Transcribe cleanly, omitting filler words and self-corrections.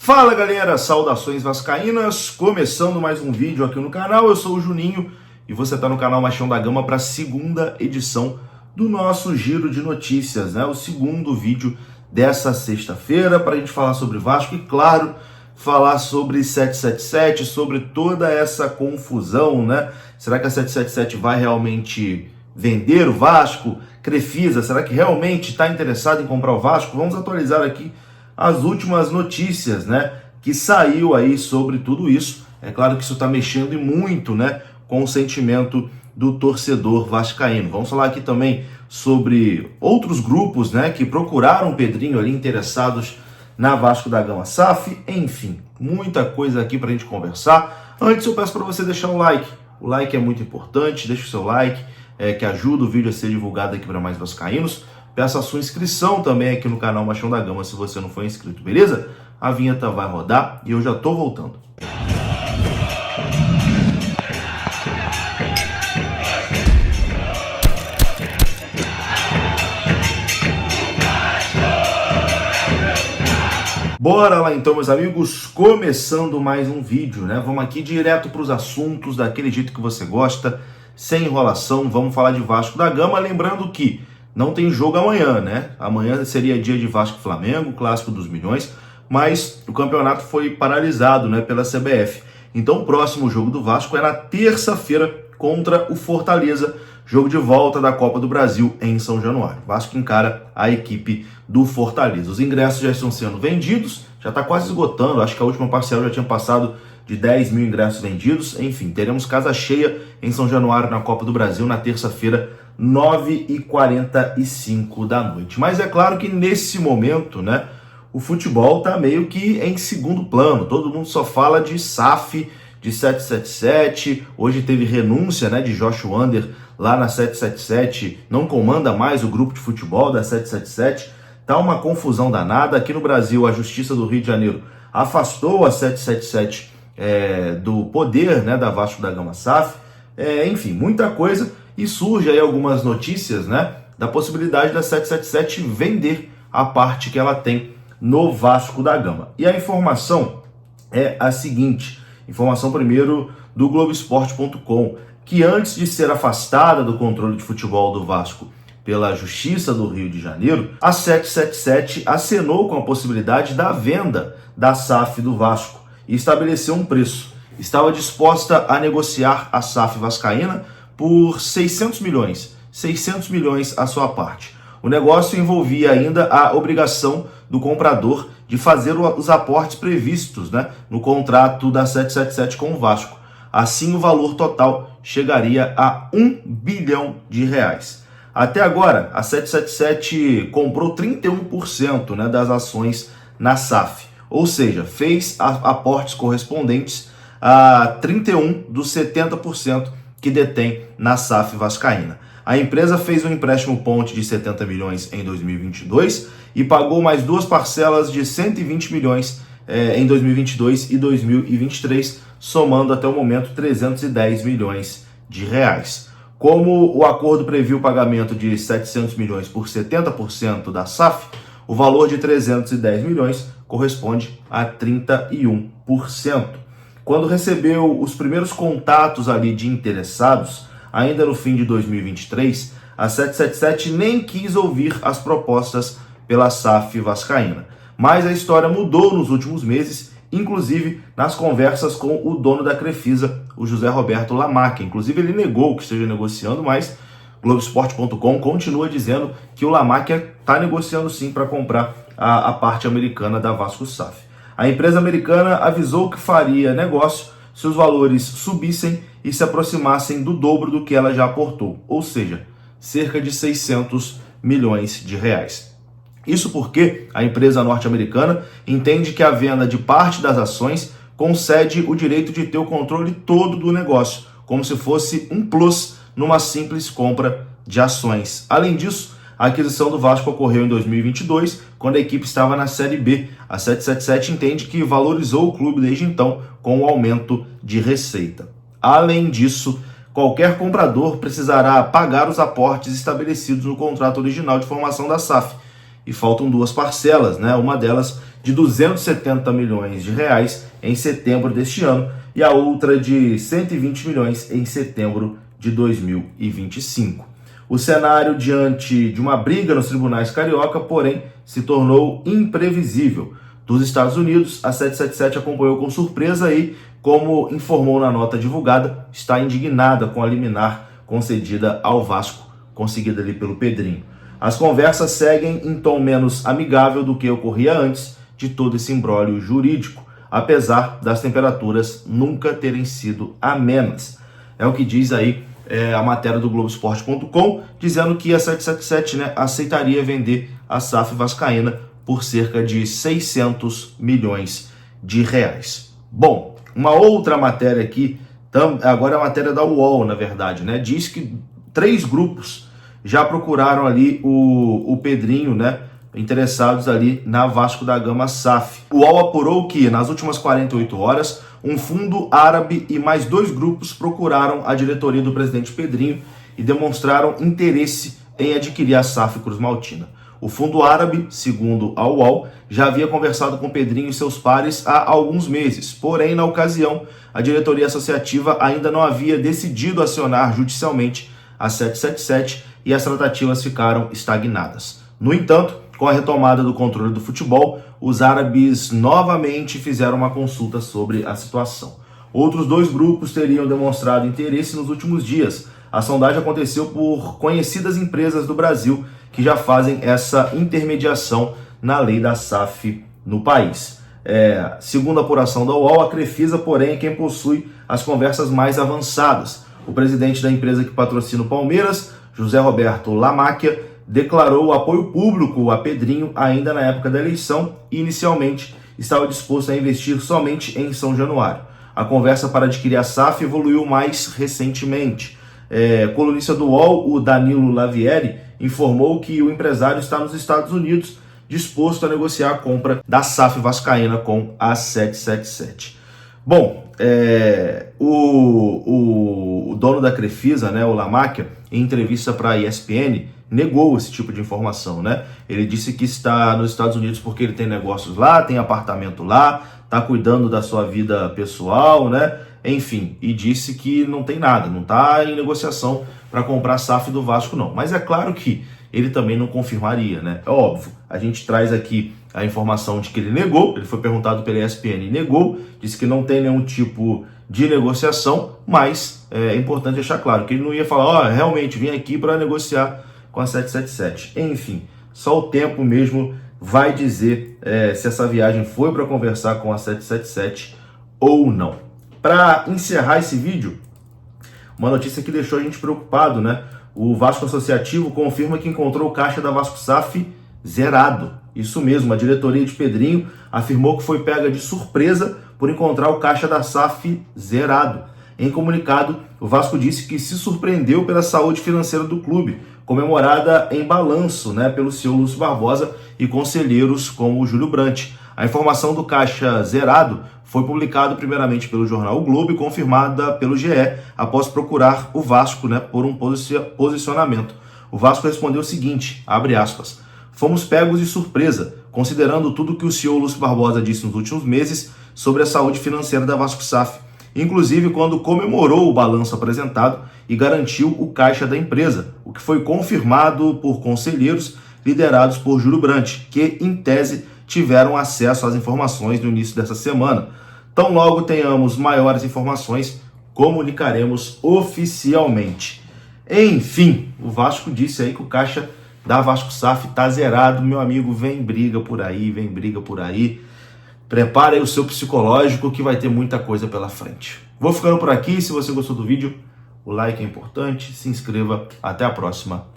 Fala galera, saudações vascaínas, começando mais um vídeo aqui no canal. Eu sou o Juninho e você está no canal Machão da Gama para a segunda edição do nosso giro de notícias, né? O segundo vídeo dessa sexta-feira para a gente falar sobre Vasco e, claro, falar sobre 777, sobre toda essa confusão, né? Será que a 777 vai realmente vender o Vasco? Crefisa, será que realmente está interessado em comprar o Vasco? Vamos atualizar aqui as últimas notícias, né, que saiu aí sobre tudo isso. É claro que isso está mexendo muito, né, com o sentimento do torcedor vascaíno. Vamos falar aqui também sobre outros grupos, né, que procuraram o Pedrinho ali, interessados na Vasco da Gama SAF. Enfim, muita coisa aqui para a gente conversar. Antes eu peço para você deixar um like. O like é muito importante, deixa o seu like, que ajuda o vídeo a ser divulgado aqui para mais vascaínos. Peço a sua inscrição também aqui no canal Machão da Gama se você não for inscrito, beleza? A vinheta vai rodar e eu já tô voltando. Bora lá então, meus amigos, começando mais um vídeo, né? Vamos aqui direto para os assuntos, daquele jeito que você gosta, sem enrolação. Vamos falar de Vasco da Gama, lembrando que não tem jogo amanhã, né? Amanhã seria dia de Vasco e Flamengo, clássico dos milhões, mas o campeonato foi paralisado, né, pela CBF. Então o próximo jogo do Vasco é na terça-feira contra o Fortaleza, jogo de volta da Copa do Brasil em São Januário. O Vasco encara a equipe do Fortaleza. Os ingressos já estão sendo vendidos, já está quase esgotando, acho que a última parcial já tinha passado de 10 mil ingressos vendidos. Enfim, teremos casa cheia em São Januário na Copa do Brasil na terça-feira, 9h45 da noite. Mas é claro que nesse momento, né, o futebol está meio que em segundo plano. Todo mundo só fala de SAF, de 777. Hoje teve renúncia, né, de Josh Wander lá na 777. Não comanda mais o grupo de futebol da 777. Tá uma confusão danada. Aqui no Brasil, a Justiça do Rio de Janeiro afastou a 777 do poder, né, da Vasco da Gama SAF. Enfim, muita coisa. E surge aí algumas notícias, né, da possibilidade da 777 vender a parte que ela tem no Vasco da Gama. E a informação é a seguinte, informação primeiro do Globoesporte.com, que antes de ser afastada do controle de futebol do Vasco pela Justiça do Rio de Janeiro, a 777 acenou com a possibilidade da venda da SAF do Vasco e estabeleceu um preço. Estava disposta a negociar a SAF vascaína por 600 milhões a sua parte. O negócio envolvia ainda a obrigação do comprador de fazer os aportes previstos, né, no contrato da 777 com o Vasco. Assim, o valor total chegaria a R$1 bilhão. Até agora, a 777 comprou 31%, né, das ações na SAF, ou seja, fez aportes correspondentes a 31% dos 70% que detém na SAF vascaína. A empresa fez um empréstimo ponte de 70 milhões em 2022 e pagou mais duas parcelas de 120 milhões em 2022 e 2023, somando até o momento 310 milhões de reais. Como o acordo previu o pagamento de 700 milhões por 70% da SAF, o valor de 310 milhões corresponde a 31%. Quando recebeu os primeiros contatos ali de interessados, ainda no fim de 2023, a 777 nem quis ouvir as propostas pela SAF vascaína. Mas a história mudou nos últimos meses, inclusive nas conversas com o dono da Crefisa, o José Roberto Lamarca. Inclusive ele negou que esteja negociando, mas Globoesporte.com continua dizendo que o Lamarca está negociando sim para comprar a parte americana da Vasco SAF. A empresa americana avisou que faria negócio se os valores subissem e se aproximassem do dobro do que ela já aportou, ou seja, cerca de 600 milhões de reais. Isso porque a empresa norte-americana entende que a venda de parte das ações concede o direito de ter o controle todo do negócio, como se fosse um plus numa simples compra de ações. Além disso, a aquisição do Vasco ocorreu em 2022, quando a equipe estava na Série B. A 777 entende que valorizou o clube desde então com o aumento de receita. Além disso, qualquer comprador precisará pagar os aportes estabelecidos no contrato original de formação da SAF. E faltam duas parcelas, né? Uma delas de 270 milhões de reais em setembro deste ano e a outra de 120 milhões em setembro de 2025. O cenário diante de uma briga nos tribunais carioca, porém, se tornou imprevisível. Dos Estados Unidos, a 777 acompanhou com surpresa e, como informou na nota divulgada, está indignada com a liminar concedida ao Vasco, conseguida ali pelo Pedrinho. As conversas seguem em tom menos amigável do que ocorria antes de todo esse imbróglio jurídico, apesar das temperaturas nunca terem sido amenas. É o que diz aí a matéria do Globoesporte.com, dizendo que a 777 aceitaria vender a SAF vascaína por cerca de 600 milhões de reais. Bom, uma outra matéria aqui, agora a matéria da UOL, na verdade, diz que 3 grupos já procuraram ali o Pedrinho, interessados ali na Vasco da Gama SAF. O UOL apurou que, nas últimas 48 horas, um fundo árabe e mais 2 grupos procuraram a diretoria do presidente Pedrinho e demonstraram interesse em adquirir a SAF Cruz Maltina. O fundo árabe, segundo a UOL, já havia conversado com Pedrinho e seus pares há alguns meses, porém, na ocasião, a diretoria associativa ainda não havia decidido acionar judicialmente a 777 e as tratativas ficaram estagnadas. No entanto, com a retomada do controle do futebol, os árabes novamente fizeram uma consulta sobre a situação. Outros 2 grupos teriam demonstrado interesse nos últimos dias. A sondagem aconteceu por conhecidas empresas do Brasil que já fazem essa intermediação na lei da SAF no país. Segundo a apuração da UOL, a Crefisa, porém, é quem possui as conversas mais avançadas. O presidente da empresa que patrocina o Palmeiras, José Roberto Lamáquia, declarou o apoio público a Pedrinho ainda na época da eleição e inicialmente estava disposto a investir somente em São Januário. A conversa para adquirir a SAF evoluiu mais recentemente. Colunista do UOL, o Danilo Lavieri, informou que o empresário está nos Estados Unidos disposto a negociar a compra da SAF vascaína com a 777. Bom, o dono da Crefisa, o Lamáquia, em entrevista para a ESPN, negou esse tipo de informação, Ele disse que está nos Estados Unidos porque ele tem negócios lá, tem apartamento lá, está cuidando da sua vida pessoal, Enfim, e disse que não tem nada, não está em negociação para comprar a SAF do Vasco, não. Mas é claro que ele também não confirmaria, É óbvio, a gente traz aqui a informação de que ele negou, ele foi perguntado pela ESPN e negou, disse que não tem nenhum tipo de negociação, mas é importante deixar claro que ele não ia falar, realmente vim aqui para negociar com a 777. Enfim, só o tempo mesmo vai dizer se essa viagem foi para conversar com a 777 ou não. Para encerrar esse vídeo, uma notícia que deixou a gente preocupado, O Vasco Associativo confirma que encontrou o caixa da Vasco SAF zerado. Isso mesmo, a diretoria de Pedrinho afirmou que foi pega de surpresa por encontrar o caixa da SAF zerado. Em comunicado, o Vasco disse que se surpreendeu pela saúde financeira do clube, comemorada em balanço, pelo senhor Lúcio Barbosa e conselheiros como o Júlio Brandt. A informação do caixa zerado foi publicada primeiramente pelo jornal O Globo e confirmada pelo GE após procurar o Vasco por um posicionamento. O Vasco respondeu o seguinte, abre aspas, fomos pegos de surpresa, considerando tudo que o senhor Lúcio Barbosa disse nos últimos meses sobre a saúde financeira da Vasco SAF, inclusive quando comemorou o balanço apresentado e garantiu o caixa da empresa, o que foi confirmado por conselheiros liderados por Júlio Brandt, que, em tese, tiveram acesso às informações no início dessa semana. Tão logo tenhamos maiores informações, comunicaremos oficialmente. Enfim, o Vasco disse aí que o caixa da Vasco SAF tá zerado, meu amigo, vem briga por aí. Prepare aí o seu psicológico que vai ter muita coisa pela frente. Vou ficando por aqui, se você gostou do vídeo, o like é importante, se inscreva, até a próxima.